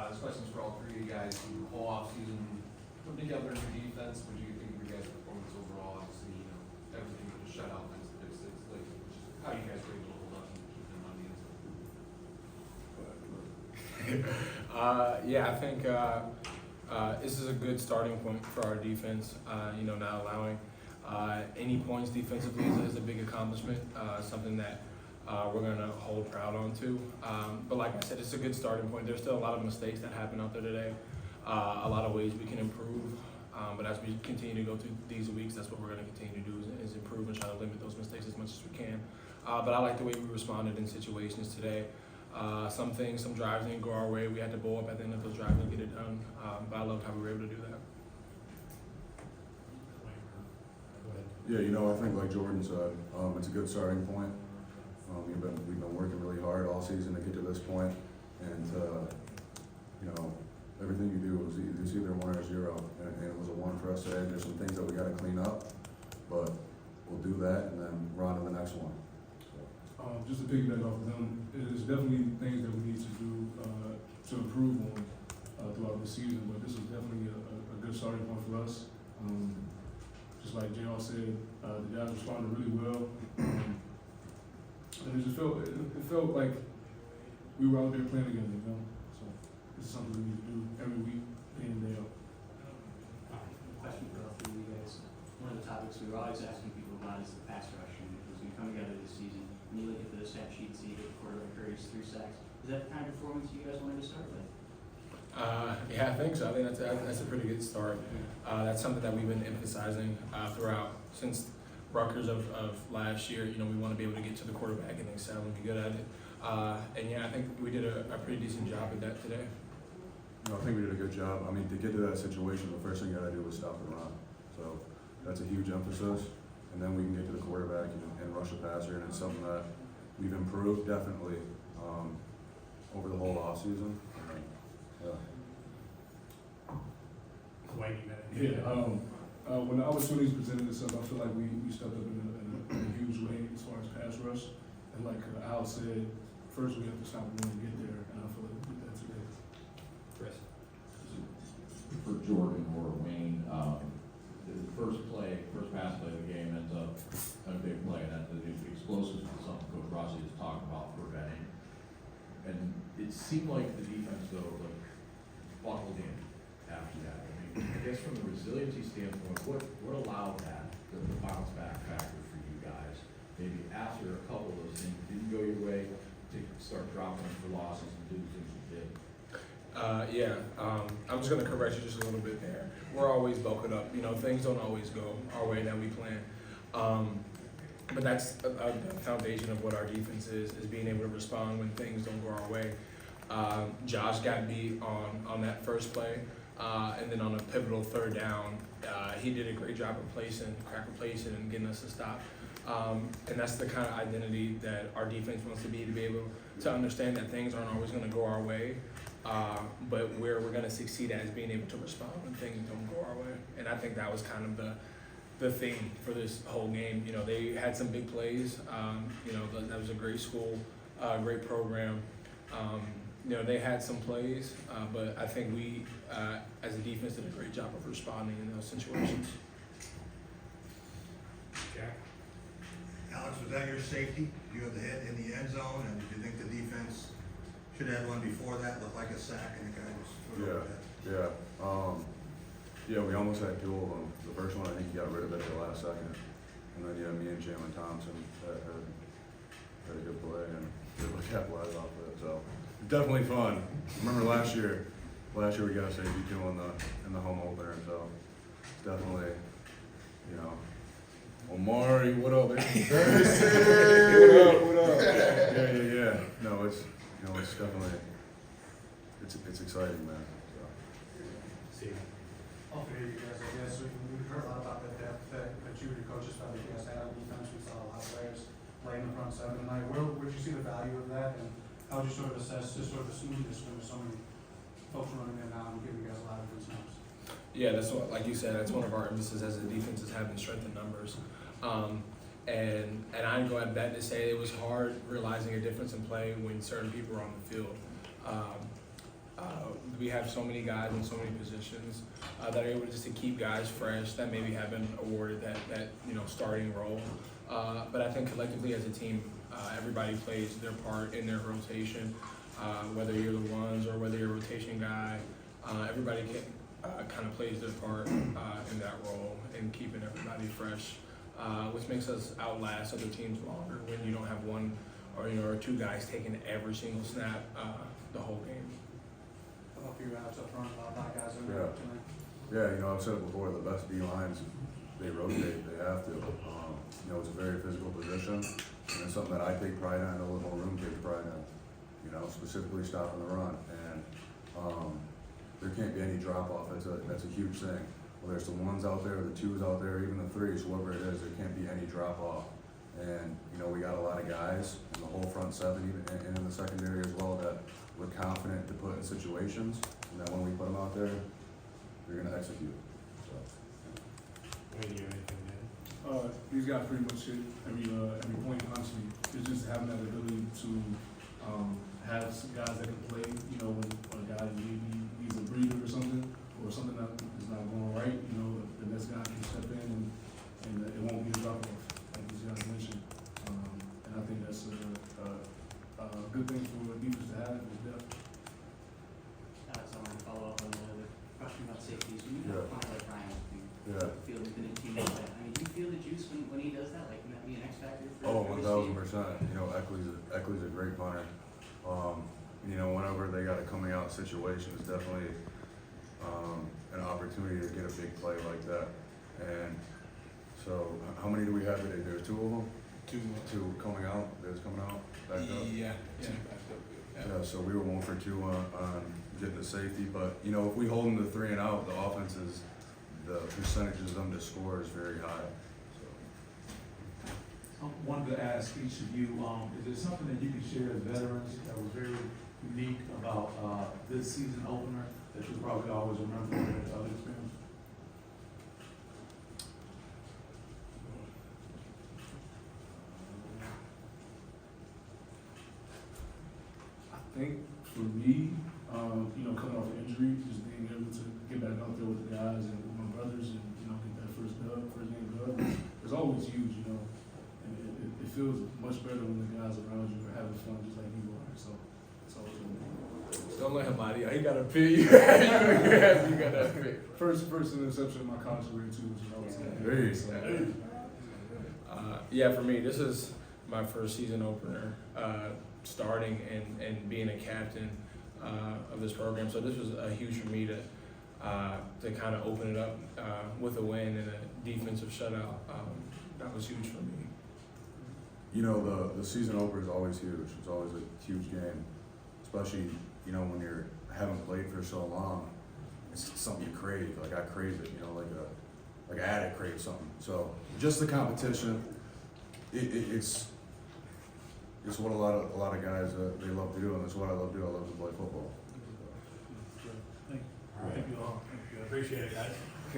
this question's for all three of you guys. The whole offseason, putting together a new defense, what do you think of your guys' performance overall? Obviously, everything with the shutout against the Big Six, like, how you guys were able to hold up and keep them on the inside? Yeah, I think this is a good starting point for our defense. Not allowing any points defensively is a big accomplishment, something that we're going to hold proud on to. But like I said, it's a good starting point. There's still a lot of mistakes that happen out there today, a lot of ways we can improve. But as we continue to go through these weeks, that's what we're going to continue to do is improve and try to limit those mistakes as much as we can. But I like the way we responded in situations today. Some drives didn't go our way. We had to bow up at the end of those drives and get it done. But I loved how we were able to do that. Yeah, I think like Jordan said, it's a good starting point. We've been working really hard all season to get to this point, and everything you do is either 1 or 0, and it was a 1 for us today. There's some things that we got to clean up, but we'll do that and then we're on to the next one. Just to piggyback off of them, there's definitely things that we need to do to improve on throughout the season, but this is definitely a good starting point for us. Just like J.R. said, the guys responded really well. And it felt like we were out there playing together, So this is something we need to do every week, day in, day out. Question for all three of you guys. One of the topics we were always asking people about is the pass rush, and as we come together this season, when you look at the stat sheet, see the quarterback carries 3 sacks. Is that the kind of performance you guys wanted to start with? Yeah, I think so. I think that's a pretty good start. That's something that we've been emphasizing throughout since Rutgers of last year. We want to be able to get to the quarterback and excel and be good at it. And yeah, I think we did a pretty decent job at that today. I think we did a good job. I mean, to get to that situation, the first thing you got to do was stop the run. So that's a huge emphasis. And then we can get to the quarterback and rush the passer, and it's something that we've improved definitely over the whole off season. When the opportunities presented itself, I feel like we stepped up in a huge way as far as pass rush. And like Al said, first we have to stop the run to get there, and I feel like we did that today. Chris. For Jordan or Wayne, the first pass play of the game ends up a big play, and that the explosives is something Coach Rossi has talked about preventing. And it seemed like the defense though buckled in after that. I guess from the resiliency standpoint, what allowed that, the bounce back factor for you guys? Maybe after a couple of those things didn't go your way, to start dropping for losses and do the things you did. I'm just going to correct you just a little bit there. We're always bulking up. Things don't always go our way that we plan. But that's the foundation of what our defense is being able to respond when things don't go our way. Josh got beat on that first play. And then on a pivotal 3rd down, he did a great job replacing and getting us to stop. And that's the kind of identity that our defense wants to be able to understand that things aren't always going to go our way, but where we're going to succeed at is being able to respond when things don't go our way. And I think that was kind of the theme for this whole game. They had some big plays. That was a great school, great program. They had some plays, but I think we, as a defense, did a great job of responding in those situations. Jack? Alex, was that your safety? You had the hit in the end zone, and did you think the defense should have had one before that? Looked like a sack, and the guy was Yeah, we almost had 2 of them. The first one, I think he got rid of it at the last second. And then, me and Jalen Thompson had a good play and able to capitalize off of it. So definitely fun. Remember last year we got a safety too in the home opener. So definitely, Omari, what up, man? What up? Yeah. No, it's definitely it's exciting, man. Steve. All three of you guys, I guess, we've heard a lot about the depth that you and your coaches felt like you guys had on defense. We saw a lot of players play in the front 7 tonight. Where'd you see the value of that, and how would you sort of assess just sort of the smoothness when there's so many folks running in and out and giving you guys a lot of good snaps? Yeah, that's what, like you said, that's one of our emphasis as a defense is having strength in numbers. And I'd go at that to say it was hard realizing a difference in play when certain people were on the field. we have so many guys in so many positions that are able just to keep guys fresh that maybe have been awarded that starting role. But I think collectively as a team, everybody plays their part in their rotation. Whether you're the ones or whether you're a rotation guy, everybody kind of plays their part in that role in keeping everybody fresh, which makes us outlast other teams longer when you don't have one or two guys taking every single snap the whole game. How about for you, Alex, up front, a lot of guys in Yeah. there tonight? Yeah, I've said it before, the best D lines, they rotate, they have to. It's a very physical position, and it's something that I take pride in, I know the whole room takes pride in, specifically stopping the run. And there can't be any drop off, that's a huge thing. Whether it's the ones out there, the twos out there, even the threes, whoever it is, there can't be any drop off. And, we got a lot of guys in the whole front seven, even and in the secondary as well, that we're confident to put in situations, and that when we put them out there, they're gonna execute, so. These guys pretty much hit every point constantly. It's just having that ability to have some guys that can play. When a guy maybe needs a breather or something that is not going right, the next guy can step in and it won't be a drop off, like these guys mentioned. And I think that's a good thing for defense to have is depth. Alex, I want to follow up on the question about safeties. When you Yeah. have a player like Ryan, Yeah. who feel within a team like that, do you feel the juice when he does that? Like, can that be an X factor for Oh, for the 1000%. team? Eckley's a great punter. Whenever they got a coming out situation, it's definitely an opportunity to get a big play like that. And so, how many do we have today? There's 2 of them? Two coming out, that's coming out, back up? Yeah. Yeah, so we were 1 for 2 on getting the safety, but, if we hold them to 3 and out, the offenses, the percentages of them to score is very high, so. I wanted to ask each of you, is there something that you can share as veterans that was very unique about this season opener that you probably always remember from your other experience? I think for me, coming off an injury, just being able to get back out there with the guys and with my brothers and, get that first game dub, it's always huge, and it feels much better when the guys around you are having fun just like you are, so it's always good. Don't let him lie to you. He got a pick. You got that pick. First interception in my college career too, which is always good. Hey. So, Yeah, for me, this is my first season opener, starting and being a captain of this program. So this was huge for me to kind of open it up with a win and a defensive shutout. That was huge for me. The season opener is always huge. It's always a huge game, especially, when you haven't played for so long. It's something you crave. Like I crave it, like an addict craves something. So just the competition, it's what a lot of guys they love to do, and that's what I love to do. I love to play football. Thank you all. Thank you. Appreciate it, guys.